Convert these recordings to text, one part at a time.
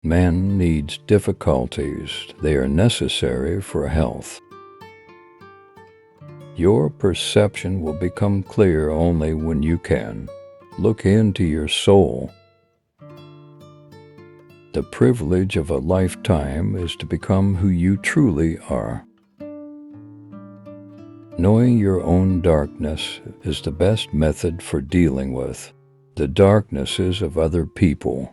Man needs difficulties. They are necessary for health. Your perception will become clear only when you can look into your soul. The privilege of a lifetime is to become who you truly are. Knowing your own darkness is the best method for dealing with the darknesses of other people.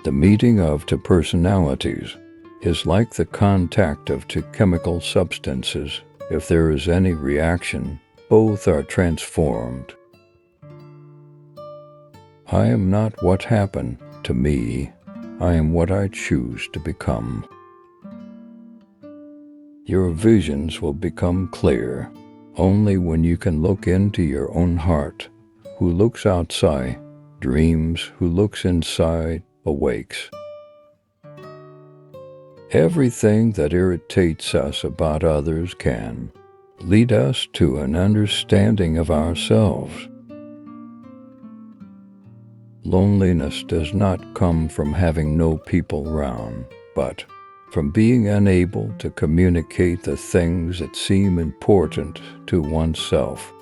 The meeting of two personalities is like the contact of two chemical substances. If there is any reaction, both are transformed. I am not what happened to me. I am what I choose to become. Your visions will become clear only when you can look into your own heart. Who looks outside dreams, who looks inside awakes. Everything that irritates us about others can lead us to an understanding of ourselves. Loneliness does not come from having no people around, but from being unable to communicate the things that seem important to oneself.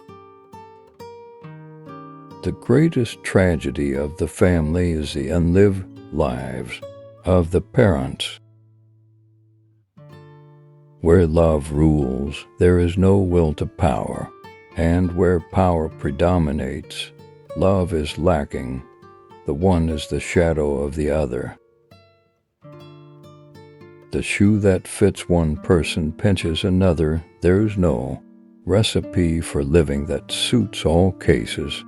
The greatest tragedy of the family is the unlived lives of the parents. Where love rules, there is no will to power, and where power predominates, love is lacking. The one is the shadow of the other. The shoe that fits one person pinches another. There's no recipe for living that suits all cases.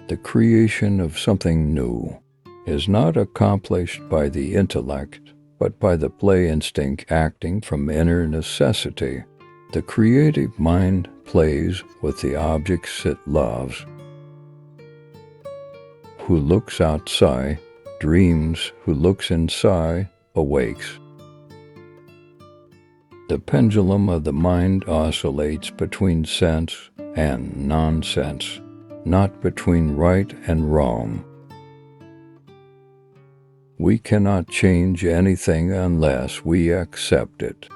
The creation of something new is not accomplished by the intellect, but by the play instinct acting from inner necessity. The creative mind plays with the objects it loves. Who looks outside dreams, who looks inside awakes. The pendulum of the mind oscillates between sense and nonsense, not between right and wrong. We cannot change anything unless we accept it.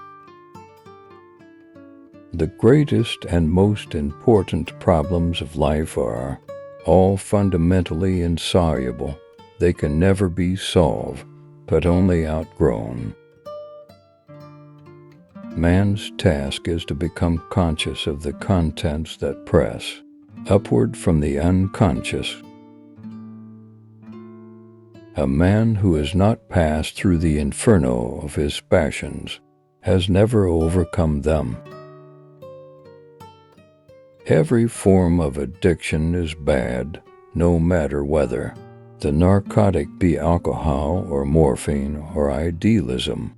The greatest and most important problems of life are all fundamentally insoluble. They can never be solved, but only outgrown. Man's task is to become conscious of the contents that press upward from the unconscious. A man who has not passed through the inferno of his passions has never overcome them. Every form of addiction is bad, no matter whether the narcotic be alcohol or morphine or idealism.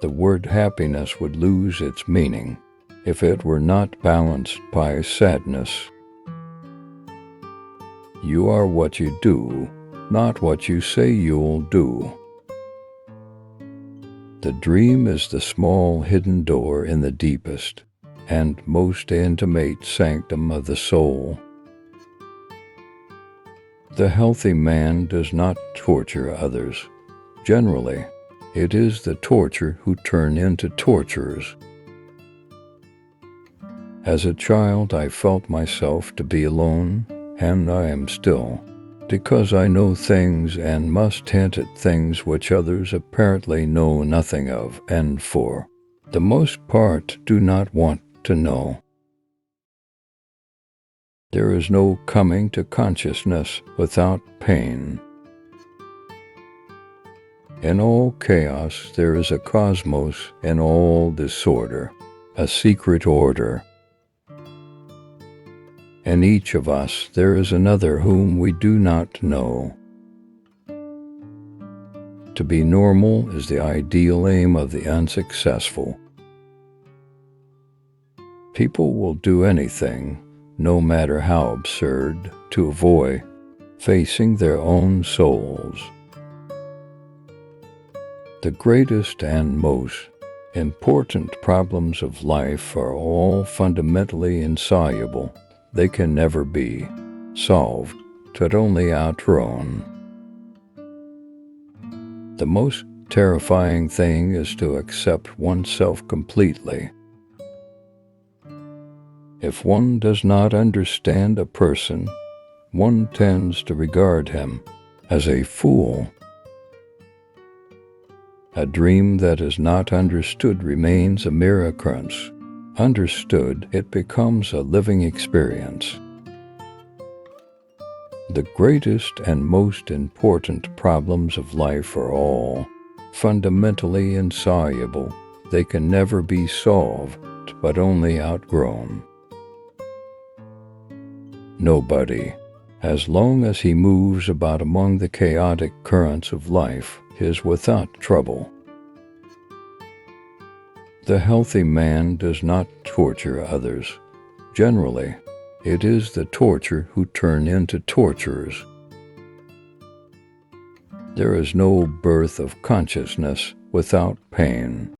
The word happiness would lose its meaning if it were not balanced by sadness. You are what you do, not what you say you'll do. The dream is the small hidden door in the deepest and most intimate sanctum of the soul. The healthy man does not torture others. Generally, it is the tortured who turn into torturers. As a child, I felt myself to be alone, and I am still, because I know things and must hint at things which others apparently know nothing of, and for the most part do not want to know. There is no coming to consciousness without pain. In all chaos there is a cosmos, in all disorder, a secret order. In each of us there is another whom we do not know. To be normal is the ideal aim of the unsuccessful. People will do anything, no matter how absurd, to avoid facing their own souls. The greatest and most important problems of life are all fundamentally insoluble. They can never be solved but only outgrown. The most terrifying thing is to accept oneself completely. If one does not understand a person, one tends to regard him as a fool. A dream that is not understood remains a mere occurrence. Understood, it becomes a living experience. The greatest and most important problems of life are all fundamentally insoluble. They can never be solved, but only outgrown. Nobody, as long as he moves about among the chaotic currents of life, is without trouble. The healthy man does not torture others. Generally, it is the tortured who turn into torturers. There is no birth of consciousness without pain.